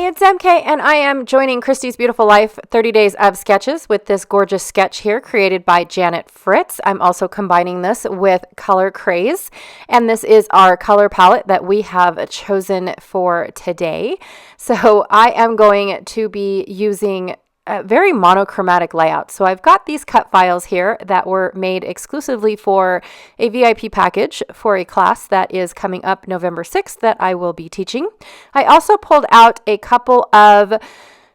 it's MK, and I am joining Christy's Beautiful Life 30 Days of Sketches with this gorgeous sketch here created by Janet Fritz. I'm also combining this with color Craze, and this is our color palette that we have chosen for today. So I am going to be using a very monochromatic layout. So I've got these cut files here that were made exclusively for a VIP package for a class that is coming up November 6th that I will be teaching. I also pulled out a couple of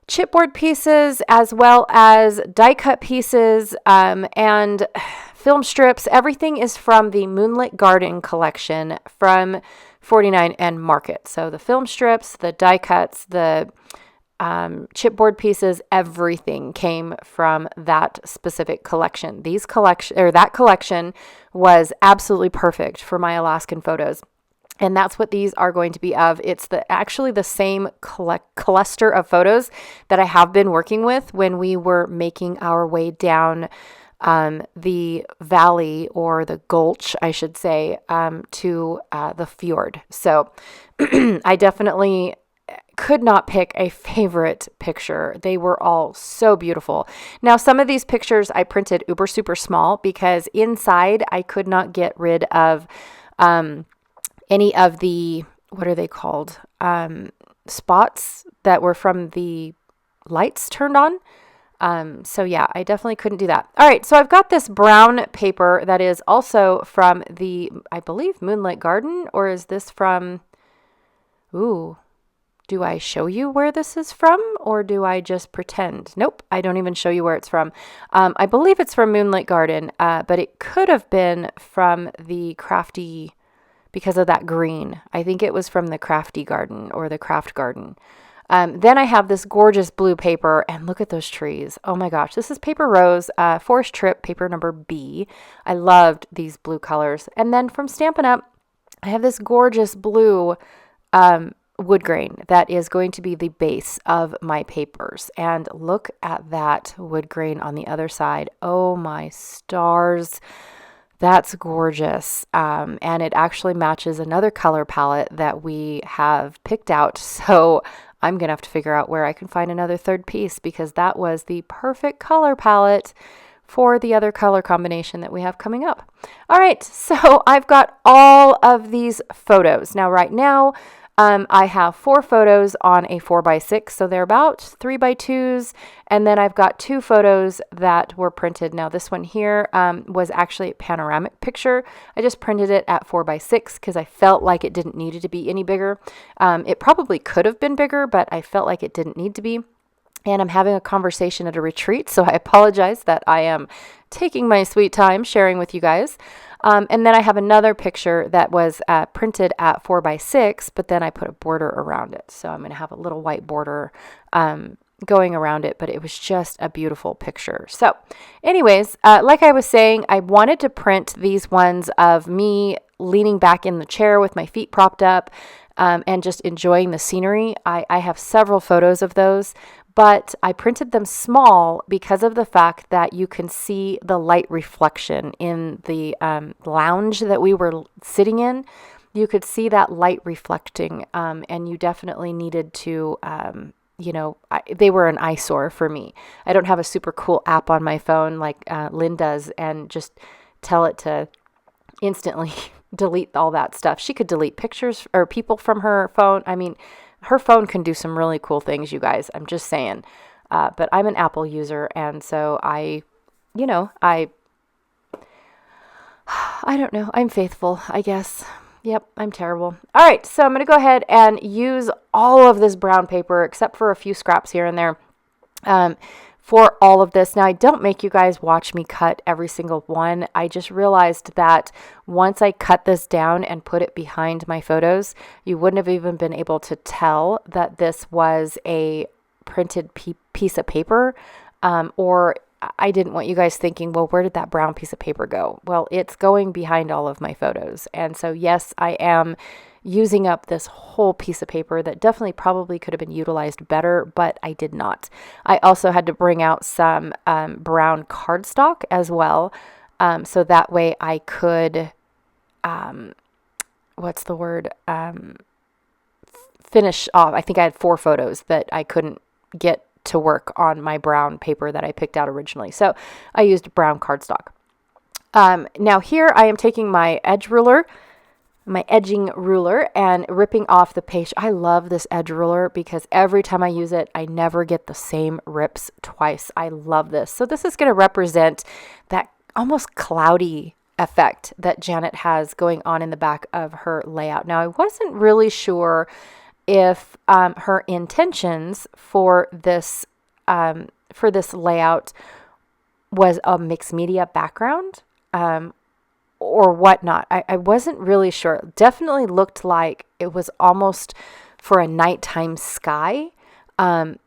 chipboard pieces as well as die cut pieces and film strips. Everything is from the Moonlit Garden collection from 49 and Market. So the film strips, the die cuts, the chipboard pieces, everything came from that specific collection. That collection was absolutely perfect for my Alaskan photos. And that's what these are going to be of. It's actually the same cluster of photos that I have been working with when we were making our way down the valley, or the gulch, I should say, to the fjord. So I definitely could not pick a favorite picture. They were all so beautiful. Now, some of these pictures I printed uber super small because inside I could not get rid of any of the, what are they called? Spots that were from the lights turned on. So yeah, I definitely couldn't do that. All right, so I've got this brown paper that is also from the, I believe, Moonlit Garden, or is this from, do I show you where this is from, or do I just pretend? Nope, I don't even show you where it's from. I believe it's from Moonlit Garden, but it could have been from the Crafty, because of that green. I think it was from the Crafty Garden or the Craft Garden. Then I have this gorgeous blue paper, and look at those trees. Oh my gosh, this is Paper Rose, Forest Trip, paper number B. I loved these blue colors. And then from Stampin' Up, I have this gorgeous blue wood grain that is going to be the base of my papers. And look at that wood grain on the other side. Oh my stars. That's gorgeous. And it actually matches another color palette that we have picked out. So I'm going to have to figure out where I can find another third piece, because that was the perfect color palette for the other color combination that we have coming up. All right, so I've got all of these photos. Now, right now, I have 4 photos on a 4x6, so they're about 3x2s, and then I've got 2 photos that were printed. Now, this one here was actually a panoramic picture. I just printed it at 4x6 because I felt like it didn't need to be any bigger. It probably could have been bigger, but I felt like it didn't need to be. And I'm having a conversation at a retreat, so I apologize that I am taking my sweet time sharing with you guys. And then I have another picture that was printed at 4x6, but then I put a border around it. So I'm going to have a little white border going around it, but it was just a beautiful picture. So anyways, like I was saying, I wanted to print these ones of me leaning back in the chair with my feet propped up and just enjoying the scenery. I have several photos of those, but I printed them small because of the fact that you can see the light reflection in the lounge that we were sitting in. You could see that light reflecting, and you definitely needed to, they were an eyesore for me. I don't have a super cool app on my phone like Lynn does, and just tell it to instantly delete all that stuff. She could delete pictures or people from her phone. I mean, her phone can do some really cool things, you guys. I'm just saying. But I'm an Apple user, and so I don't know. I'm faithful, I guess. Yep, I'm terrible. All right, so I'm going to go ahead and use all of this brown paper, except for a few scraps here and there, for all of this. Now, I don't make you guys watch me cut every single one. I just realized that once I cut this down and put it behind my photos, you wouldn't have even been able to tell that this was a printed piece of paper, or I didn't want you guys thinking, well, where did that brown piece of paper go? Well, it's going behind all of my photos. And so, yes, I am using up this whole piece of paper that definitely probably could have been utilized better, but I did not. I also had to bring out some brown cardstock as well. So that way I could, finish off. I think I had 4 photos that I couldn't get to work on my brown paper that I picked out originally. So I used brown cardstock. Now here I am taking my edging ruler, and ripping off the page. I love this edge ruler because every time I use it, I never get the same rips twice. I love this. So this is going to represent that almost cloudy effect that Janet has going on in the back of her layout. Now, I wasn't really sure if her intentions for this layout was a mixed media background or whatnot. I wasn't really sure. It definitely looked like it was almost for a nighttime sky. And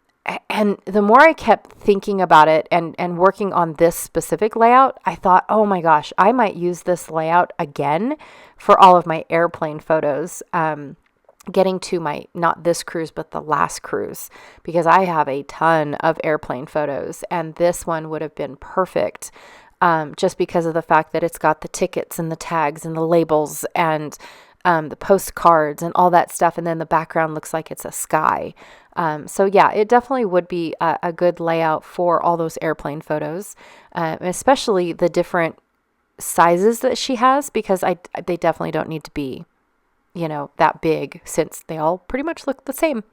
the more I kept thinking about it and working on this specific layout, I thought, oh my gosh, I might use this layout again for all of my airplane photos. Getting to my, not this cruise, but the last cruise, because I have a ton of airplane photos, and this one would have been perfect. Just because of the fact that it's got the tickets and the tags and the labels and the postcards and all that stuff. And then the background looks like it's a sky. So yeah, it definitely would be a good layout for all those airplane photos, especially the different sizes that she has, because they definitely don't need to be, that big, since they all pretty much look the same.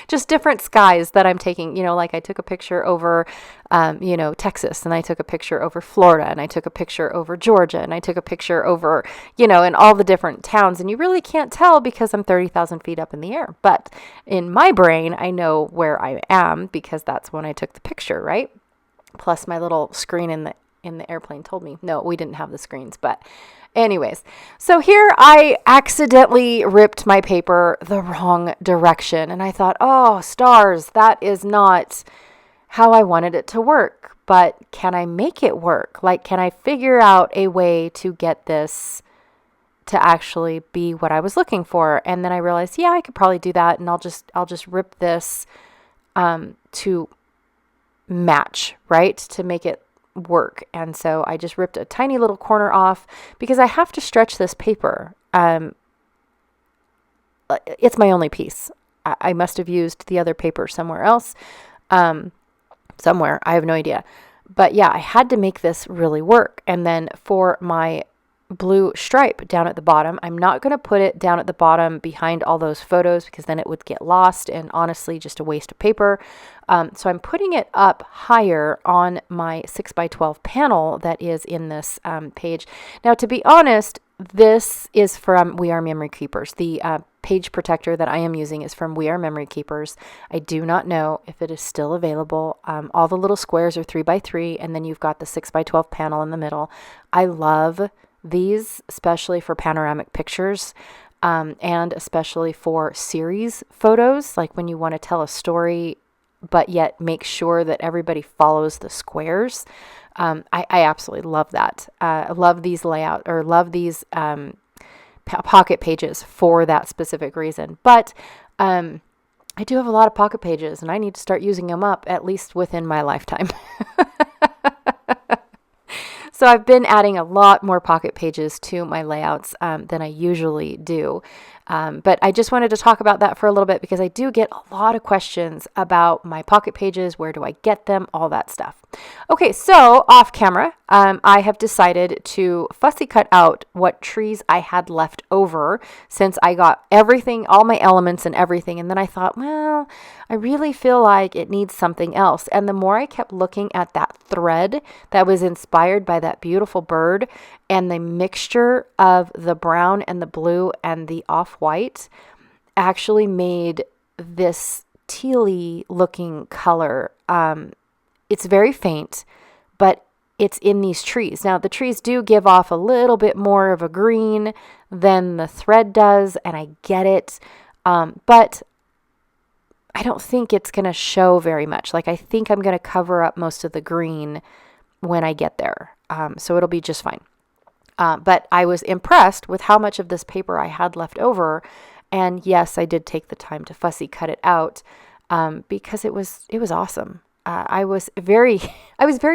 Just different skies that I'm taking, like I took a picture over, Texas, and I took a picture over Florida, and I took a picture over Georgia, and I took a picture over, in all the different towns. And you really can't tell because I'm 30,000 feet up in the air. But in my brain, I know where I am because that's when I took the picture, right? Plus my little screen in the airplane told me. No, we didn't have the screens, but anyways, so here I accidentally ripped my paper the wrong direction. And I thought, oh, stars, that is not how I wanted it to work. But can I make it work? Like, can I figure out a way to get this to actually be what I was looking for? And then I realized, yeah, I could probably do that. And I'll just rip this to match, right? To make it work. And so I just ripped a tiny little corner off because I have to stretch this paper. It's my only piece. I must have used the other paper somewhere else. Somewhere, I have no idea. But yeah, I had to make this really work. And then for my blue stripe down at the bottom, I'm not going to put it down at the bottom behind all those photos because then it would get lost and honestly just a waste of paper. So I'm putting it up higher on my 6x12 panel that is in this page. Now, to be honest, this is from We Are Memory Keepers. The page protector that I am using is from We Are Memory Keepers. I do not know if it is still available. All the little squares are 3x3, and then you've got the 6x12 panel in the middle. I love these, especially for panoramic pictures, and especially for series photos, like when you want to tell a story, but yet make sure that everybody follows the squares. I absolutely love that. I love these love these pocket pages for that specific reason. But I do have a lot of pocket pages, and I need to start using them up at least within my lifetime. So I've been adding a lot more pocket pages to my layouts than I usually do. But I just wanted to talk about that for a little bit because I do get a lot of questions about my pocket pages. Where do I get them? All that stuff. Okay, so off camera, I have decided to fussy cut out what trees I had left over since I got everything, all my elements and everything. And then I thought, well, I really feel like it needs something else. And the more I kept looking at that thread that was inspired by that beautiful bird and the mixture of the brown and the blue and the off-white actually made this tealy looking color. It's very faint, but it's in these trees. Now, the trees do give off a little bit more of a green than the thread does, and I get it. But I don't think it's going to show very much. Like, I think I'm going to cover up most of the green when I get there. So it'll be just fine. But I was impressed with how much of this paper I had left over. And yes, I did take the time to fussy cut it out because it was awesome. I was very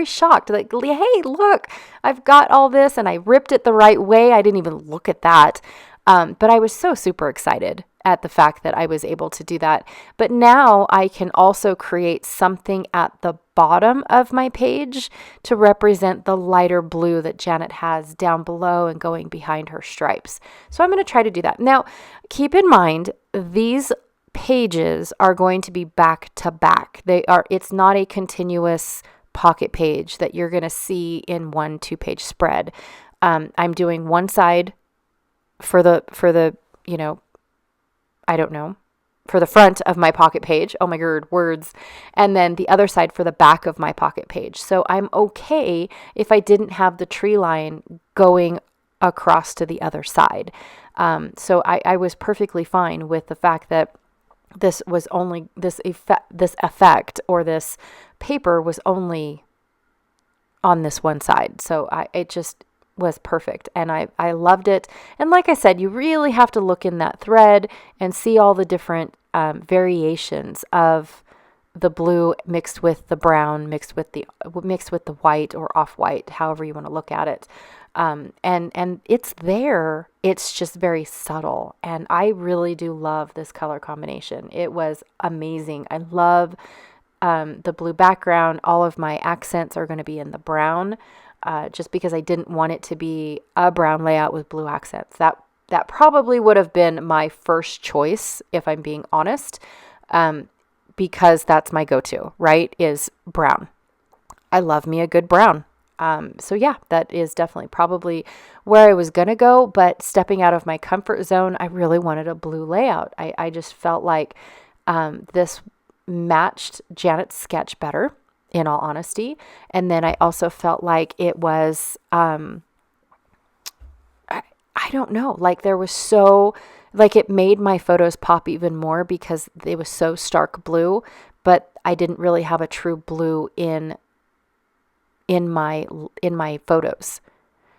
shocked. Like, hey, look, I've got all this and I ripped it the right way. I didn't even look at that. But I was so super excited at the fact that I was able to do that. But now I can also create something at the bottom of my page to represent the lighter blue that Janet has down below and going behind her stripes. So I'm going to try to do that. Now, keep in mind, these pages are going to be back to back. It's not a continuous pocket page that you're going to see in one 2-page spread. I'm doing one side for the I don't know, for the front of my pocket page. Oh my god, words. And then the other side for the back of my pocket page. So I'm okay if I didn't have the tree line going across to the other side. So I was perfectly fine with the fact that this was only this effect or this paper was only on this one side. So it just was perfect, and I loved it. And like I said, you really have to look in that thread and see all the different variations of the blue mixed with the brown, mixed with the white or off-white, however you want to look at it. And it's there. It's just very subtle, and I really do love this color combination. It was amazing. I love the blue background. All of my accents are going to be in the brown. Just because I didn't want it to be a brown layout with blue accents. That probably would have been my first choice, if I'm being honest, because that's my go-to, right, is brown. I love me a good brown. So yeah, that is definitely probably where I was going to go, but stepping out of my comfort zone, I really wanted a blue layout. I just felt like this matched Janet's sketch better, in all honesty. And then I also felt like it was, I don't know, like there was so, like it made my photos pop even more because it was so stark blue, but I didn't really have a true blue in my photos.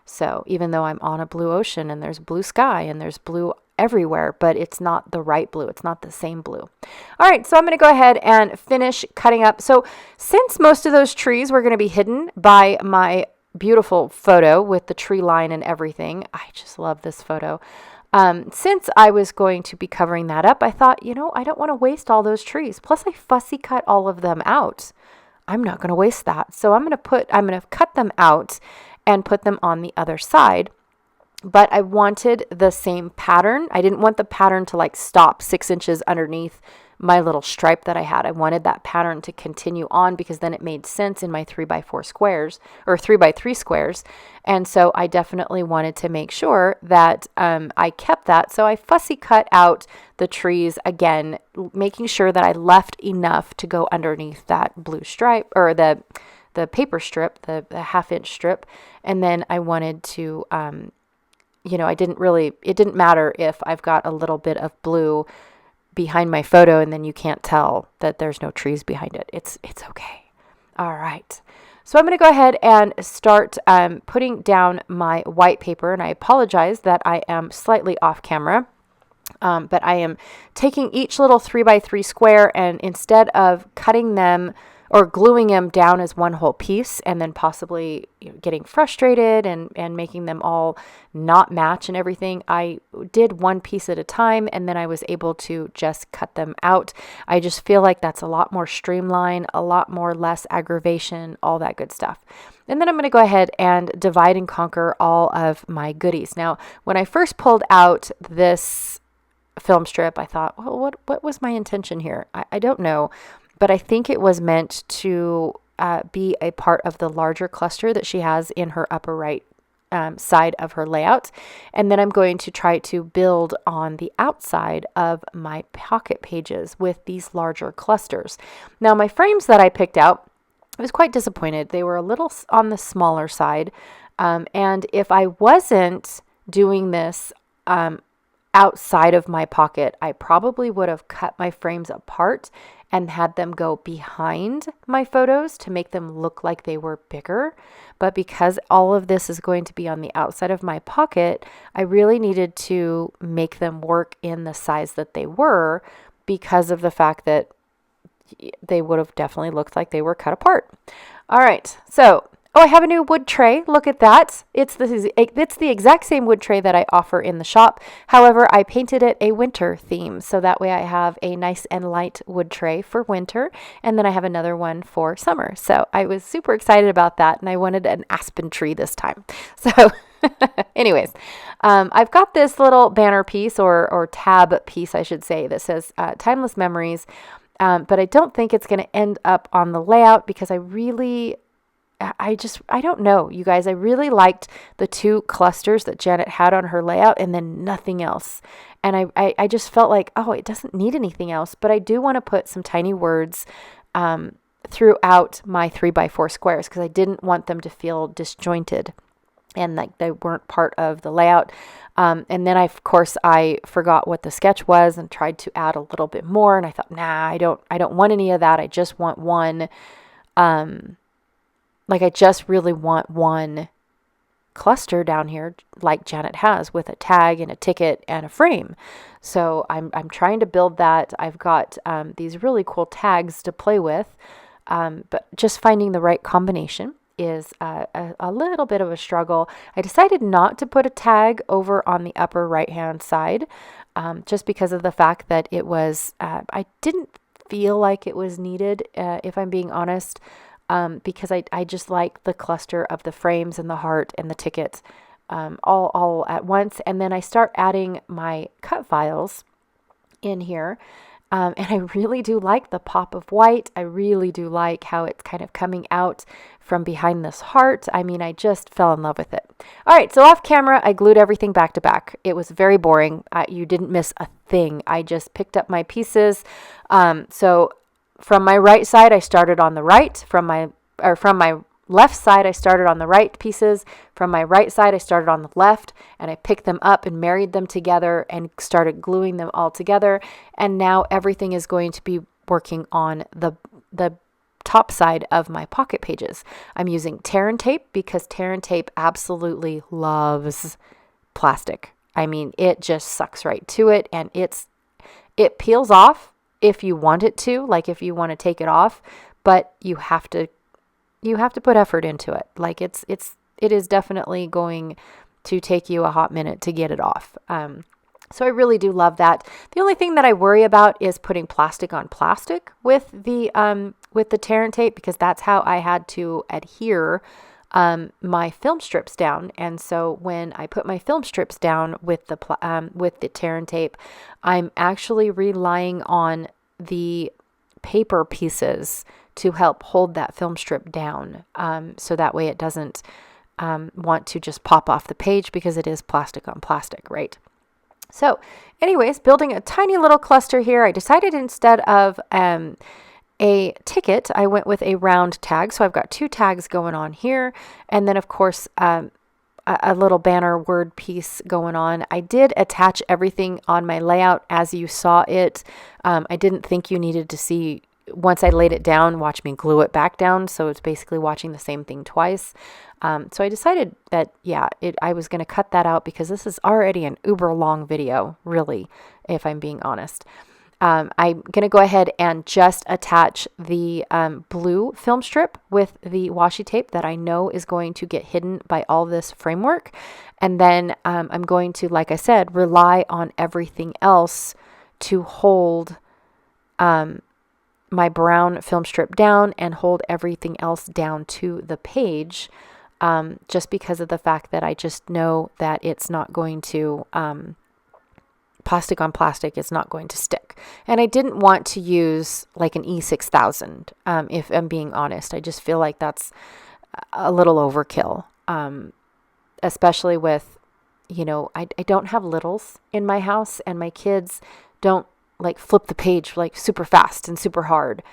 So even though I'm on a blue ocean and there's blue sky and there's blue everywhere, but it's not the right blue. It's not the same blue. All right, so I'm going to go ahead and finish cutting up. So since most of those trees were going to be hidden by my beautiful photo with the tree line and everything, I just love this photo. Since I was going to be covering that up, I thought, I don't want to waste all those trees. Plus I fussy cut all of them out. I'm not going to waste that. So I'm going to cut them out and put them on the other side. But I wanted the same pattern. I didn't want the pattern to like stop 6 inches underneath my little stripe that I had. I wanted that pattern to continue on because then it made sense in my 3x4 squares or 3x3 squares. And so I definitely wanted to make sure that I kept that. So I fussy cut out the trees again, making sure that I left enough to go underneath that blue stripe or the paper strip, the 1/2-inch strip. And then I wanted to, it didn't matter if I've got a little bit of blue behind my photo and then you can't tell that there's no trees behind it. It's okay. All right. So I'm going to go ahead and start putting down my white paper, and I apologize that I am slightly off camera. But I am taking each little 3x3 square, and instead of cutting them or gluing them down as one whole piece and then possibly getting frustrated and making them all not match and everything, I did one piece at a time, and then I was able to just cut them out. I just feel like that's a lot more streamlined, a lot more less aggravation, all that good stuff. And then I'm going to go ahead and divide and conquer all of my goodies. Now, when I first pulled out this film strip, I thought, well, what was my intention here? I don't know. But I think it was meant to be a part of the larger cluster that she has in her upper right side of her layout. And then I'm going to try to build on the outside of my pocket pages with these larger clusters. Now, my frames that I picked out, I was quite disappointed. They were a little on the smaller side. And if I wasn't doing this outside of my pocket, I probably would have cut my frames apart and had them go behind my photos to make them look like they were bigger. But because all of this is going to be on the outside of my pocket, I really needed to make them work in the size that they were because of the fact that they would have definitely looked like they were cut apart. All right, so Oh, I have a new wood tray. Look at that. It's the exact same wood tray that I offer in the shop. However, I painted it a winter theme. So that way I have a nice and light wood tray for winter. And then I have another one for summer. So I was super excited about that. And I wanted an aspen tree this time. So anyways, I've got this little banner piece or tab piece, I should say, that says Timeless Memories. But I don't think it's going to end up on the layout because I don't know, you guys. I really liked the two clusters that Janet had on her layout and then nothing else. And I just felt like, oh, it doesn't need anything else. But I do want to put some tiny words throughout my 3x4 squares because I didn't want them to feel disjointed and like they weren't part of the layout. And then of course, I forgot what the sketch was and tried to add a little bit more. And I thought, nah, I don't want any of that. I just want one. I just really want one cluster down here like Janet has with a tag and a ticket and a frame. So I'm trying to build that. I've got these really cool tags to play with, but just finding the right combination is a little bit of a struggle. I decided not to put a tag over on the upper right hand side just because of the fact that it was, I didn't feel like it was needed, if I'm being honest. Because I just like the cluster of the frames and the heart and the tickets all at once. And then I start adding my cut files in here. And I really do like the pop of white. I really do like how it's kind of coming out from behind this heart. I mean, I just fell in love with it. All right, so off camera, I glued everything back to back. It was very boring. You didn't miss a thing. I just picked up my pieces. So from my right side, I started on the right. From my left side, I started on the right pieces. From my right side, I started on the left, and I picked them up and married them together and started gluing them all together. And now everything is going to be working on the top side of my pocket pages. I'm using tear and tape because tear and tape absolutely loves plastic. I mean, it just sucks right to it, and it peels off if you want it to, like if you want to take it off, but you have to put effort into it. Like it is definitely going to take you a hot minute to get it off. So I really do love that. The only thing that I worry about is putting plastic on plastic with the tear and tape because that's how I had to adhere my film strips down. And so when I put my film strips down with the tear and tape, I'm actually relying on the paper pieces to help hold that film strip down. So that way it doesn't want to just pop off the page because it is plastic on plastic, right? So anyways, building a tiny little cluster here. I decided instead of a ticket, I went with a round tag. So I've got two tags going on here. And then of course, a little banner word piece going on. I did attach everything on my layout as you saw it. I didn't think you needed to see, once I laid it down, watch me glue it back down. So it's basically watching the same thing twice. So I decided that, I was going to cut that out because this is already an uber long video, really, if I'm being honest. I'm going to go ahead and just attach the blue film strip with the washi tape that I know is going to get hidden by all this framework. And then I'm going to, like I said, rely on everything else to hold my brown film strip down and hold everything else down to the page, just because of the fact that I just know that it's not going to... plastic on plastic is not going to stick. And I didn't want to use like an E6000, if I'm being honest. I just feel like that's a little overkill, especially with, I don't have littles in my house, and my kids don't like flip the page like super fast and super hard.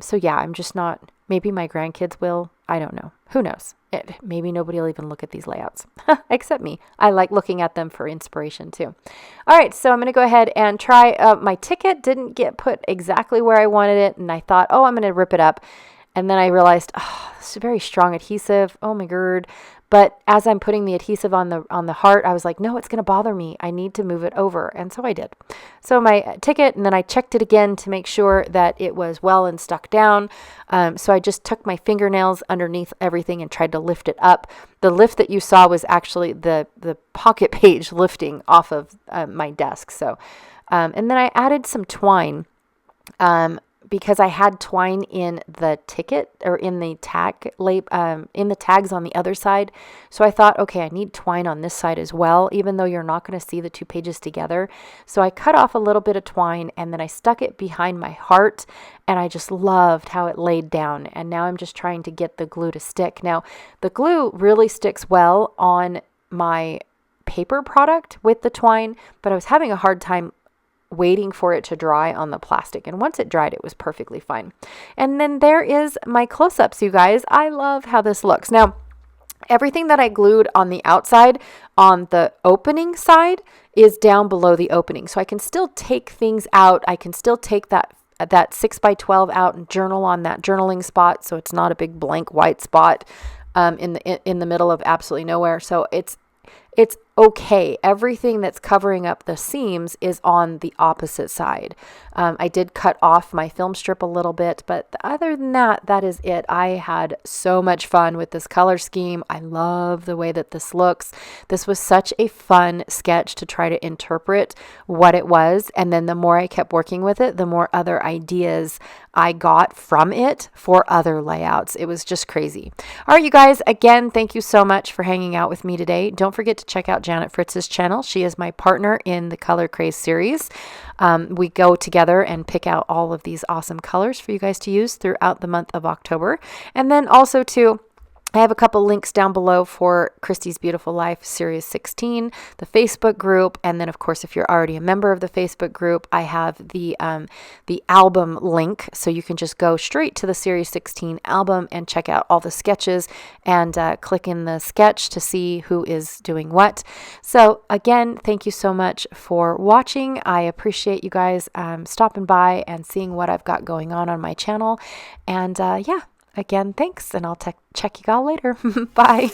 So yeah, I'm just not, maybe my grandkids will, I don't know. Who knows? Maybe nobody will even look at these layouts except me. I like looking at them for inspiration too. All right, so I'm going to go ahead and try. My ticket didn't get put exactly where I wanted it, and I thought, oh, I'm going to rip it up. And then I realized, oh, this is very strong adhesive. Oh my god. But as I'm putting the adhesive on the heart, I was like, no, it's going to bother me. I need to move it over. And so I did. So my ticket, and then I checked it again to make sure that it was well and stuck down. So I just took my fingernails underneath everything and tried to lift it up. The lift that you saw was actually the pocket page lifting off of my desk. So, and then I added some twine. Because I had twine in the ticket or in the in the tags on the other side. So I thought, okay, I need twine on this side as well, even though you're not going to see the two pages together. So I cut off a little bit of twine and then I stuck it behind my heart, and I just loved how it laid down. And now I'm just trying to get the glue to stick. Now, the glue really sticks well on my paper product with the twine, but I was having a hard time waiting for it to dry on the plastic. And once it dried, it was perfectly fine. And then there is my close-ups, you guys. I love how this looks. Now, everything that I glued on the outside, on the opening side, is down below the opening. So I can still take things out. I can still take that 6x12 out and journal on that journaling spot, so it's not a big blank white spot in the middle of absolutely nowhere. So it's okay. Everything that's covering up the seams is on the opposite side. I did cut off my film strip a little bit, but other than that, that is it. I had so much fun with this color scheme. I love the way that this looks. This was such a fun sketch to try to interpret what it was. And then the more I kept working with it, the more other ideas I got from it for other layouts. It was just crazy. All right, you guys, again, thank you so much for hanging out with me today. Don't forget to check out Janet Fritz's channel. She is my partner in the Color Craze series. We go together and pick out all of these awesome colors for you guys to use throughout the month of October. And then also too, I have a couple links down below for Christy's Beautiful Life Series 16, the Facebook group, and then of course, if you're already a member of the Facebook group, I have the album link, so you can just go straight to the Series 16 album and check out all the sketches and click in the sketch to see who is doing what. So again, thank you so much for watching. I appreciate you guys stopping by and seeing what I've got going on my channel, and yeah. Again, thanks, and I'll check you all later. Bye.